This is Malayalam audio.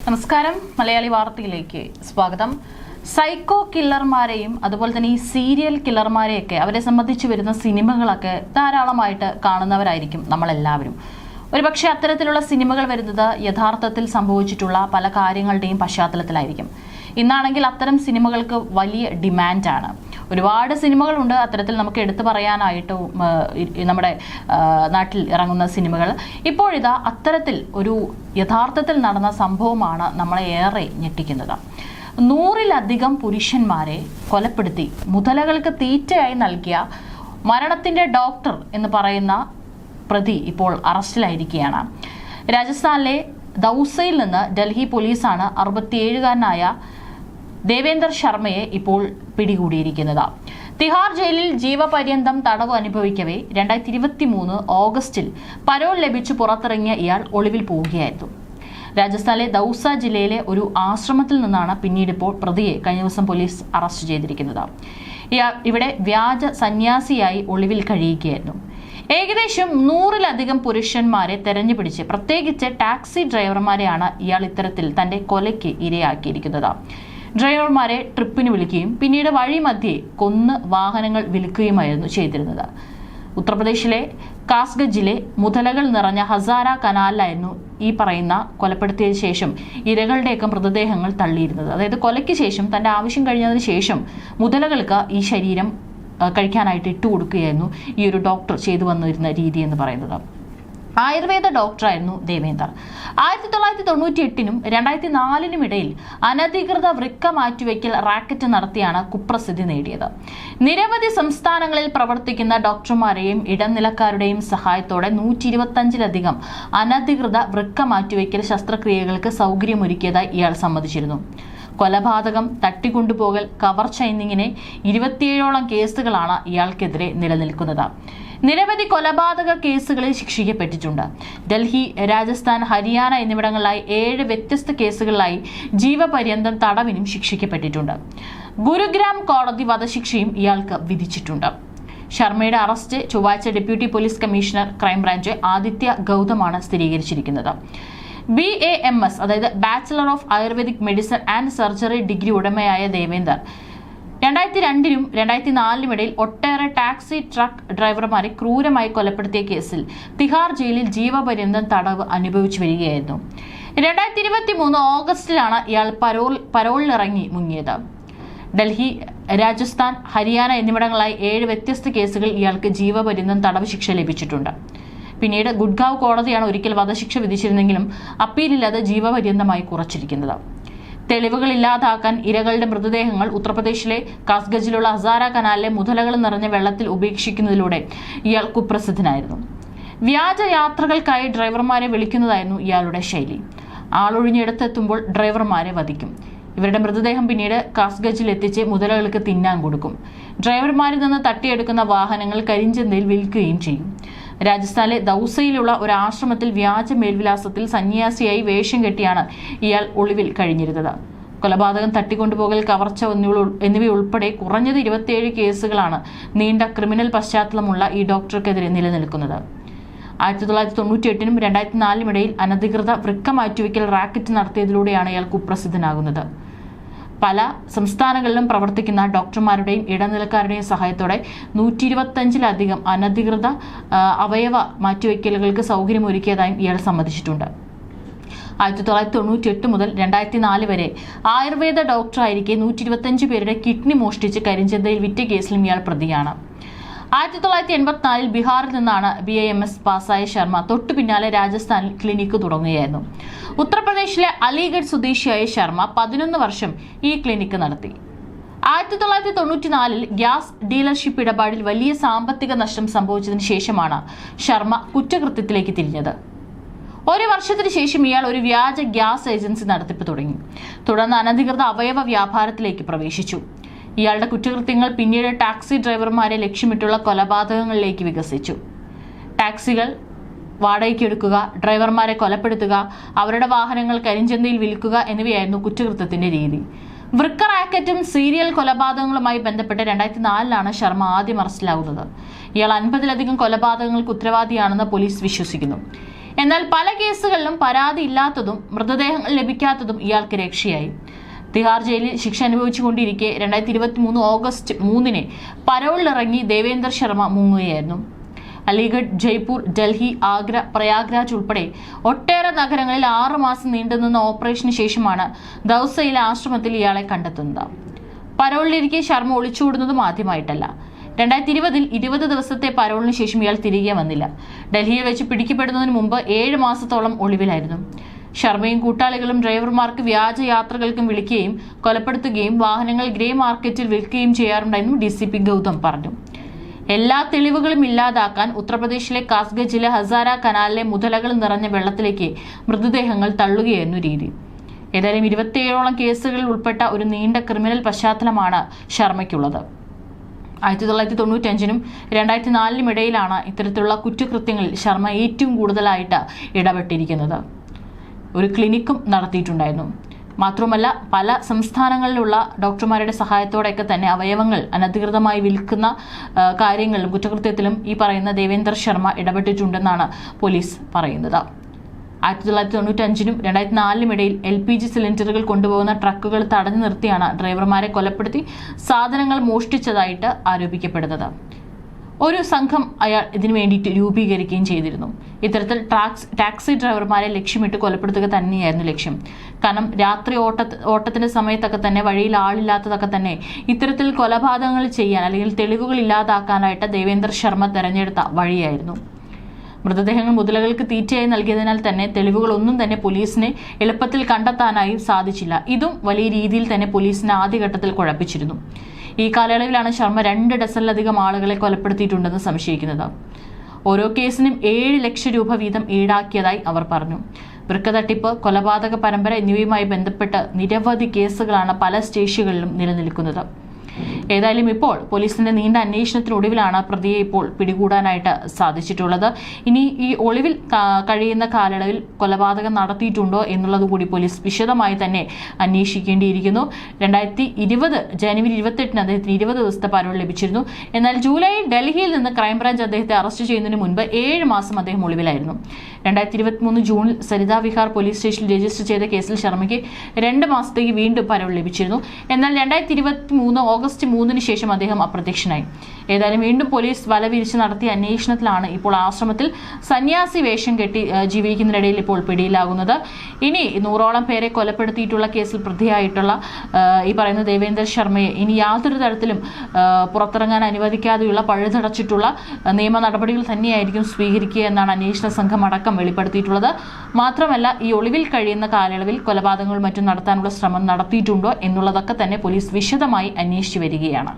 നമസ്കാരം, മലയാളി വാർത്തയിലേക്ക് സ്വാഗതം. സൈക്കോ കില്ലർമാരെയും അതുപോലെ തന്നെ ഈ സീരിയൽ കില്ലർമാരെയൊക്കെ അവരെ സംബന്ധിച്ച് വരുന്ന സിനിമകളൊക്കെ ധാരാളമായിട്ട് കാണുന്നവരായിരിക്കും നമ്മളെല്ലാവരും. ഒരുപക്ഷെ അത്തരത്തിലുള്ള സിനിമകൾ വരുന്നത് യഥാർത്ഥത്തിൽ സംഭവിച്ചിട്ടുള്ള പല കാര്യങ്ങളുടെയും പശ്ചാത്തലത്തിലായിരിക്കും. ഇന്നാണെങ്കിൽ അത്തരം സിനിമകൾക്ക് വലിയ ഡിമാൻഡാണ്. ഒരുപാട് സിനിമകളുണ്ട് അത്തരത്തിൽ നമുക്ക് എടുത്തു പറയാനായിട്ട് നമ്മുടെ നാട്ടിൽ ഇറങ്ങുന്ന സിനിമകൾ. ഇപ്പോഴിതാ അത്തരത്തിൽ ഒരു യഥാർത്ഥത്തിൽ നടന്ന സംഭവമാണ് നമ്മളെ ഏറെ ഞെട്ടിക്കുന്നത്. 100-ലധികം പുരുഷന്മാരെ കൊലപ്പെടുത്തി മുതലകൾക്ക് തീറ്റയായി നൽകിയ മരണത്തിൻ്റെ ഡോക്ടർ എന്ന് പറയുന്ന പ്രതി ഇപ്പോൾ അറസ്റ്റിലായിരിക്കുകയാണ്. രാജസ്ഥാനിലെ ദൗസയിൽ നിന്ന് ഡൽഹി പോലീസാണ് 67-കാരനായ ദേവേന്ദർ ശർമ്മയെ ഇപ്പോൾ പിടികൂടിയിരിക്കുന്നത്. തിഹാർ ജയിലിൽ ജീവപര്യന്തം തടവ് അനുഭവിക്കവേ 2023 ഓഗസ്റ്റിൽ പരോൾ ലഭിച്ചു പുറത്തിറങ്ങിയ ഇയാൾ ഒളിവിൽ പോവുകയായിരുന്നു. രാജസ്ഥാനിലെ ദൗസ ജില്ലയിലെ ഒരു ആശ്രമത്തിൽ നിന്നാണ് പിന്നീട് ഇപ്പോൾ പ്രതിയെ കഴിഞ്ഞ ദിവസം പോലീസ് അറസ്റ്റ് ചെയ്തിരിക്കുന്നത്. ഇയാൾ ഇവിടെ വ്യാജ സന്യാസിയായി ഒളിവിൽ കഴിയുകയായിരുന്നു. ഏകദേശം 100-ലധികം പുരുഷന്മാരെ തെരഞ്ഞുപിടിച്ച് പ്രത്യേകിച്ച് ടാക്സി ഡ്രൈവർമാരെയാണ് ഇയാൾ ഇത്തരത്തിൽ തന്റെ കൊലയ്ക്ക് ഇരയാക്കിയിരിക്കുന്നത്. ഡ്രൈവർമാരെ ട്രിപ്പിന് വിളിക്കുകയും പിന്നീട് വഴിമധ്യേ കൊന്ന് വാഹനങ്ങൾ വിൽക്കുകയുമായിരുന്നു ചെയ്തിരുന്നത്. ഉത്തർപ്രദേശിലെ കാസ്ഗഞ്ചിലെ മുതലകൾ നിറഞ്ഞ ഹസാര കനാലിലായിരുന്നു ഈ പറയുന്ന കൊലപ്പെടുത്തിയ ശേഷം ഇരകളുടെയൊക്കെ മൃതദേഹങ്ങൾ തള്ളിയിരുന്നത്. അതായത് കൊലയ്ക്ക് ശേഷം തന്റെ ആവശ്യം കഴിഞ്ഞതിന് ശേഷം മുതലകൾക്ക് ഈ ശരീരം കഴിക്കാനായിട്ട് ഇട്ടുകൊടുക്കുകയായിരുന്നു ഈ ഒരു ഡോക്ടർ ചെയ്തു വന്നിരുന്ന രീതി എന്ന് പറയുന്നത്. ആയുർവേദ ഡോക്ടറായിരുന്നു ദേവേന്ദർ. 1998-നും 2004-നും ഇടയിൽ അനധികൃത വൃക്ക മാറ്റിവെക്കൽ റാക്കറ്റ് നടത്തിയാണ് കുപ്രസിദ്ധി നേടിയത്. നിരവധി സംസ്ഥാനങ്ങളിൽ പ്രവർത്തിക്കുന്ന ഡോക്ടർമാരെയും ഇടനിലക്കാരുടെയും സഹായത്തോടെ 125-ലധികം അനധികൃത വൃക്ക മാറ്റിവെക്കൽ ശസ്ത്രക്രിയകൾക്ക് സൗകര്യമൊരുക്കിയതായി ഇയാൾ സമ്മതിച്ചിരുന്നു. കൊലപാതകം, തട്ടിക്കൊണ്ടുപോകൽ, കവർച്ച എന്നിങ്ങനെ 27ഓളം കേസുകളാണ് ഇയാൾക്കെതിരെ നിലനിൽക്കുന്നത്. നിരവധി കൊലപാതക കേസുകളിൽ ശിക്ഷിക്കപ്പെട്ടിട്ടുണ്ട്. ഡൽഹി, രാജസ്ഥാൻ, ഹരിയാന എന്നിവിടങ്ങളിലായി 7 വ്യത്യസ്ത കേസുകളിലായി ജീവപര്യന്തം തടവിനും ശിക്ഷിക്കപ്പെട്ടിട്ടുണ്ട്. ഗുരുഗ്രാം കോടതി വധശിക്ഷയും ഇയാൾക്ക് വിധിച്ചിട്ടുണ്ട്. ശർമ്മയുടെ അറസ്റ്റ് ചൊവ്വാഴ്ച deputy police commissioner crime branch Aditya ഗൗതമാണ് സ്ഥിരീകരിച്ചിരിക്കുന്നത്. BAMS അതായത് bachelor of Ayurvedic medicine and surgery degree ഉടമയായ ദേവേന്ദർ 2002-നും 2004-നും ഇടയിൽ ഒട്ടേറെ ടാക്സി ട്രക്ക് ഡ്രൈവർമാരെ ക്രൂരമായി കൊലപ്പെടുത്തിയ കേസിൽ തിഹാർ ജയിലിൽ ജീവപര്യന്തം തടവ് അനുഭവിച്ചു വരികയായിരുന്നു. 2023 ഓഗസ്റ്റിലാണ് ഇയാൾ പരോളിലിറങ്ങി മുങ്ങിയത്. ഡൽഹി, രാജസ്ഥാൻ, ഹരിയാന എന്നിവിടങ്ങളിലായി 7 വ്യത്യസ്ത കേസുകളിൽ ഇയാൾക്ക് ജീവപര്യന്തം തടവ് ശിക്ഷ ലഭിച്ചിട്ടുണ്ട്. പിന്നീട് ഗുഡ്ഗാവ് കോടതിയാണ് ഒരിക്കൽ വധശിക്ഷ വിധിച്ചിരുന്നെങ്കിലും അപ്പീലില്ലാതെ ജീവപര്യന്തമായി കുറച്ചിരിക്കുന്നത്. തെളിവുകൾ ഇല്ലാതാക്കാൻ ഇരകളുടെ മൃതദേഹങ്ങൾ ഉത്തർപ്രദേശിലെ കാസ്ഗഞ്ചിലുള്ള ഹസാര കനാലിലെ മുതലകൾ നിറഞ്ഞ വെള്ളത്തിൽ ഉപേക്ഷിക്കുന്നതിലൂടെ ഇയാൾ കുപ്രസിദ്ധനായിരുന്നു. വ്യാജ യാത്രകൾക്കായി ഡ്രൈവർമാരെ വിളിക്കുന്നതായിരുന്നു ഇയാളുടെ ശൈലി. ആളൊഴിഞ്ഞിടത്തെത്തുമ്പോൾ ഡ്രൈവർമാരെ വധിക്കും. ഇവരുടെ മൃതദേഹം പിന്നീട് കാസ്ഗഞ്ചിൽ എത്തിച്ച് മുതലകൾക്ക് തിന്നാൻ കൊടുക്കും. ഡ്രൈവർമാരിൽ നിന്ന് തട്ടിയെടുക്കുന്ന വാഹനങ്ങൾ കരിഞ്ചന്തയിൽ വിൽക്കുകയും ചെയ്യും. രാജസ്ഥാനിലെ ദൗസയിലുള്ള ഒരു ആശ്രമത്തിൽ വ്യാജ മേൽവിലാസത്തിൽ സന്യാസിയായി വേഷം കെട്ടിയാണ് ഇയാൾ ഒളിവിൽ കഴിഞ്ഞിരുന്നത്. കൊലപാതകം, തട്ടിക്കൊണ്ടുപോകൽ, കവർച്ച എന്നിവയുൾപ്പെടെ കുറഞ്ഞത് 27 കേസുകളാണ് നീണ്ട ക്രിമിനൽ പശ്ചാത്തലമുള്ള ഈ ഡോക്ടർക്കെതിരെ നിലനിൽക്കുന്നത്. 1998-നും 2004-നും ഇടയിൽ അനധികൃത വൃക്ക മാറ്റിവെക്കൽ റാക്കറ്റ് നടത്തിയതിലൂടെയാണ് ഇയാൾ കുപ്രസിദ്ധനാകുന്നത്. പല സംസ്ഥാനങ്ങളിലും പ്രവർത്തിക്കുന്ന ഡോക്ടർമാരുടെയും ഇടനിലക്കാരുടെയും സഹായത്തോടെ 125-ലധികം അനധികൃത അവയവ മാറ്റിവെക്കലുകൾക്ക് സൗകര്യമൊരുക്കിയതായും ഇയാൾ സമ്മതിച്ചിട്ടുണ്ട്. 1998 മുതൽ 2004 വരെ ആയുർവേദ ഡോക്ടറായിരിക്കെ 125 പേരുടെ കിഡ്നി മോഷ്ടിച്ച് കരിഞ്ചന്തയിൽ വിറ്റ കേസിലും ഇയാൾ പ്രതിയാണ്. 1984-ൽ ബീഹാറിൽ നിന്നാണ് BAMS പാസ്സായ ശർമ്മ തൊട്ടു പിന്നാലെ രാജസ്ഥാനിൽ ക്ലിനിക്ക് തുടങ്ങുകയായിരുന്നു. ഉത്തർപ്രദേശിലെ അലിഗഡ് സ്വദേശിയായ ശർമ്മ 11 വർഷം ഈ ക്ലിനിക്ക് നടത്തി. 1994-ൽ ഗ്യാസ് ഡീലർഷിപ്പ് ഇടപാടിൽ വലിയ സാമ്പത്തിക നഷ്ടം സംഭവിച്ചതിന് ശേഷമാണ് ശർമ്മ കുറ്റകൃത്യത്തിലേക്ക് തിരിഞ്ഞത്. 1 വർഷത്തിന് ശേഷം ഇയാൾ ഒരു വ്യാജ ഗ്യാസ് ഏജൻസി നടത്തിപ്പ് തുടങ്ങി. തുടർന്ന് അനധികൃത അവയവ വ്യാപാരത്തിലേക്ക് പ്രവേശിച്ചു. ഇയാളുടെ കുറ്റകൃത്യങ്ങൾ പിന്നീട് ടാക്സി ഡ്രൈവർമാരെ ലക്ഷ്യമിട്ടുള്ള കൊലപാതകങ്ങളിലേക്ക് വികസിച്ചു. ടാക്സികൾ വാടകയ്ക്കെടുക്കുക, ഡ്രൈവർമാരെ കൊലപ്പെടുത്തുക, അവരുടെ വാഹനങ്ങൾ കരിഞ്ചന്തയിൽ വിൽക്കുക എന്നിവയായിരുന്നു കുറ്റകൃത്യത്തിന്റെ രീതി. വൃക്ക റാക്കറ്റും സീരിയൽ കൊലപാതകങ്ങളുമായി ബന്ധപ്പെട്ട് 2004-ലാണ് ശർമ്മ ആദ്യം അറസ്റ്റിലാകുന്നത്. ഇയാൾ 50-ലധികം കൊലപാതകങ്ങൾക്ക് ഉത്തരവാദിയാണെന്ന് പോലീസ് വിശ്വസിക്കുന്നു. എന്നാൽ പല കേസുകളിലും പരാതി ഇല്ലാത്തതും മൃതദേഹങ്ങൾ ലഭിക്കാത്തതും ഇയാൾക്ക് രക്ഷയായി. തിഹാർ ജയിലിൽ ശിക്ഷ അനുഭവിച്ചുകൊണ്ടിരിക്കെ 2023 ഓഗസ്റ്റ് 3 പരോളിലിറങ്ങി ദേവേന്ദർ ശർമ്മ മുങ്ങുകയായിരുന്നു. അലിഗഡ്, ജയ്പൂർ, ഡൽഹി, ആഗ്ര, പ്രയാഗ്രാജ് ഉൾപ്പെടെ ഒട്ടേറെ നഗരങ്ങളിൽ 6 മാസം നീണ്ടുനിന്ന ഓപ്പറേഷന് ശേഷമാണ് ദൗസയിലെ ആശ്രമത്തിൽ ഇയാളെ കണ്ടെത്തുന്നത്. പരോളിലിരിക്കെ ശർമ്മ ഒളിച്ചോടുന്നതും ആദ്യമായിട്ടല്ല. 2020 20 ദിവസത്തെ പരോളിന് ശേഷം ഇയാൾ തിരികെ വന്നില്ല. ഡൽഹിയിൽ വെച്ച് പിടിക്കപ്പെടുന്നതിന് മുമ്പ് 7 മാസത്തോളം ഒളിവിലായിരുന്നു. ശർമ്മയും കൂട്ടാളികളും ഡ്രൈവർമാർക്ക് വ്യാജ യാത്രകൾക്കും വിളിക്കുകയും കൊലപ്പെടുത്തുകയും വാഹനങ്ങൾ ഗ്രേ മാർക്കറ്റിൽ വിൽക്കുകയും ചെയ്യാറുണ്ടായിരുന്നു DCP ഗൗതം പറഞ്ഞു. എല്ലാ തെളിവുകളും ഇല്ലാതാക്കാൻ ഉത്തർപ്രദേശിലെ കാസ്ഗഞ്ചിലെ ഹസാര കനാലിലെ മുതലകൾ നിറഞ്ഞ വെള്ളത്തിലേക്ക് മൃതദേഹങ്ങൾ തള്ളുകയായിരുന്നു രീതി. ഏതായാലും 27ഓളം കേസുകളിൽ ഉൾപ്പെട്ട ഒരു നീണ്ട ക്രിമിനൽ പശ്ചാത്തലമാണ് ശർമ്മയ്ക്കുള്ളത്. 1995 2004 ഇടയിലാണ് ഇത്തരത്തിലുള്ള കുറ്റകൃത്യങ്ങളിൽ ശർമ്മ ഏറ്റവും കൂടുതലായിട്ട് ഇടപെട്ടിരിക്കുന്നത്. ഒരു ക്ലിനിക്കും നടത്തിയിട്ടുണ്ടായിരുന്നു. മാത്രമല്ല പല സംസ്ഥാനങ്ങളിലുള്ള ഡോക്ടർമാരുടെ സഹായത്തോടെയൊക്കെ തന്നെ അവയവങ്ങൾ അനധികൃതമായി വിൽക്കുന്ന കാര്യങ്ങളിലും കുറ്റകൃത്യത്തിലും ഈ പറയുന്ന ദേവേന്ദർ ശർമ്മ ഇടപെട്ടിട്ടുണ്ടെന്നാണ് പോലീസ് പറയുന്നത്. 1995 2004 ഇടയിൽ LPG സിലിണ്ടറുകൾ കൊണ്ടുപോകുന്ന ട്രക്കുകൾ തടഞ്ഞു നിർത്തിയാണ് ഡ്രൈവർമാരെ കൊലപ്പെടുത്തി സാധനങ്ങൾ മോഷ്ടിച്ചതായിട്ട് ആരോപിക്കപ്പെടുന്നത്. ഒരു സംഘം അയാൾ ഇതിനു വേണ്ടിയിട്ട് രൂപീകരിക്കുകയും ചെയ്തിരുന്നു. ഇത്തരത്തിൽ ടാക്സി ഡ്രൈവർമാരെ ലക്ഷ്യമിട്ട് കൊലപ്പെടുത്തുക തന്നെയായിരുന്നു ലക്ഷ്യം. കാരണം രാത്രി ഓട്ടത്തിന്റെ സമയത്തൊക്കെ തന്നെ വഴിയിൽ ആളില്ലാത്തതൊക്കെ തന്നെ ഇത്തരത്തിൽ കൊലപാതകങ്ങൾ ചെയ്യാൻ അല്ലെങ്കിൽ തെളിവുകൾ ഇല്ലാതാക്കാനായിട്ട് ദേവേന്ദർ ശർമ്മ തെരഞ്ഞെടുത്ത വഴിയായിരുന്നു. മൃതദേഹങ്ങൾ മുതലകൾക്ക് തീറ്റയായി നൽകിയതിനാൽ തന്നെ തെളിവുകളൊന്നും തന്നെ പോലീസിനെ എളുപ്പത്തിൽ കണ്ടെത്താനായി സാധിച്ചില്ല. ഇതും വലിയ രീതിയിൽ തന്നെ പോലീസിനെ ആദ്യഘട്ടത്തിൽ കുഴപ്പിച്ചിരുന്നു. ഈ കാലയളവിലാണ് ശർമ്മ 2 ഡസനിലധികം ആളുകളെ കൊലപ്പെടുത്തിയിട്ടുണ്ടെന്ന് സംശയിക്കുന്നത്. ഓരോ കേസിനും 7 ലക്ഷം രൂപ വീതം ഈടാക്കിയതായി അവർ പറഞ്ഞു. വൃക്ക തട്ടിപ്പ്, കൊലപാതക പരമ്പര എന്നിവയുമായി ബന്ധപ്പെട്ട് നിരവധി കേസുകളാണ് പല സ്റ്റേഷനുകളിലും നിലനിൽക്കുന്നത്. ഏതായാലും ഇപ്പോൾ പോലീസിന്റെ നീണ്ട അന്വേഷണത്തിനൊടുവിലാണ് പ്രതിയെ ഇപ്പോൾ പിടികൂടാനായിട്ട് സാധിച്ചിട്ടുള്ളത്. ഇനി ഈ ഒളിവിൽ കഴിയുന്ന കാലയളവിൽ കൊലപാതകം നടത്തിയിട്ടുണ്ടോ എന്നുള്ളത് കൂടി പോലീസ് വിശദമായി തന്നെ അന്വേഷിക്കേണ്ടിയിരിക്കുന്നു. 2020 ജനുവരി 28 അദ്ദേഹത്തിന് 20 ദിവസത്തെ പരോൾ ലഭിച്ചിരുന്നു. എന്നാൽ ജൂലൈയിൽ ഡൽഹിയിൽ നിന്ന് ക്രൈംബ്രാഞ്ച് അദ്ദേഹത്തെ അറസ്റ്റ് ചെയ്യുന്നതിന് മുൻപ് 7 മാസം അദ്ദേഹം ഒളിവിലായിരുന്നു. 2023 ജൂണിൽ സരിത വിഹാർ പോലീസ് സ്റ്റേഷനിൽ രജിസ്റ്റർ ചെയ്ത കേസിൽ ശർമ്മയ്ക്ക് 2 മാസത്തേക്ക് വീണ്ടും പരോൾ ലഭിച്ചിരുന്നു. എന്നാൽ 2023 ഓഗസ്റ്റ് 3 ശേഷം അദ്ദേഹം അപ്രത്യക്ഷനായി. ഏതായാലും വീണ്ടും പോലീസ് വലവിരിച്ച് നടത്തിയ അന്വേഷണത്തിലാണ് ഇപ്പോൾ ആശ്രമത്തിൽ സന്യാസി വേഷം കെട്ടി ജീവിക്കുന്നതിനിടയിൽ ഇപ്പോൾ പിടിയിലാകുന്നത്. ഇനി 100ഓളം പേരെ കൊലപ്പെടുത്തിയിട്ടുള്ള കേസിൽ പ്രതിയായിട്ടുള്ള ഈ പറയുന്ന ദേവേന്ദർ ശർമ്മയെ ഇനി യാതൊരു തരത്തിലും പുറത്തിറങ്ങാൻ അനുവദിക്കാതെയുള്ള പഴുതടച്ചിട്ടുള്ള നിയമ നടപടികൾ തന്നെയായിരിക്കും സ്വീകരിക്കുക എന്നാണ് അന്വേഷണ സംഘം അടക്കം വെളിപ്പെടുത്തിയിട്ടുള്ളത്. മാത്രമല്ല ഈ ഒളിവിൽ കഴിയുന്ന കാലയളവിൽ കൊലപാതകങ്ങൾ മറ്റും നടത്താനുള്ള ശ്രമം നടത്തിയിട്ടുണ്ടോ എന്നുള്ളതൊക്കെ തന്നെ പോലീസ് വിശദമായി അന്വേഷിച്ചു വരികയാണ്.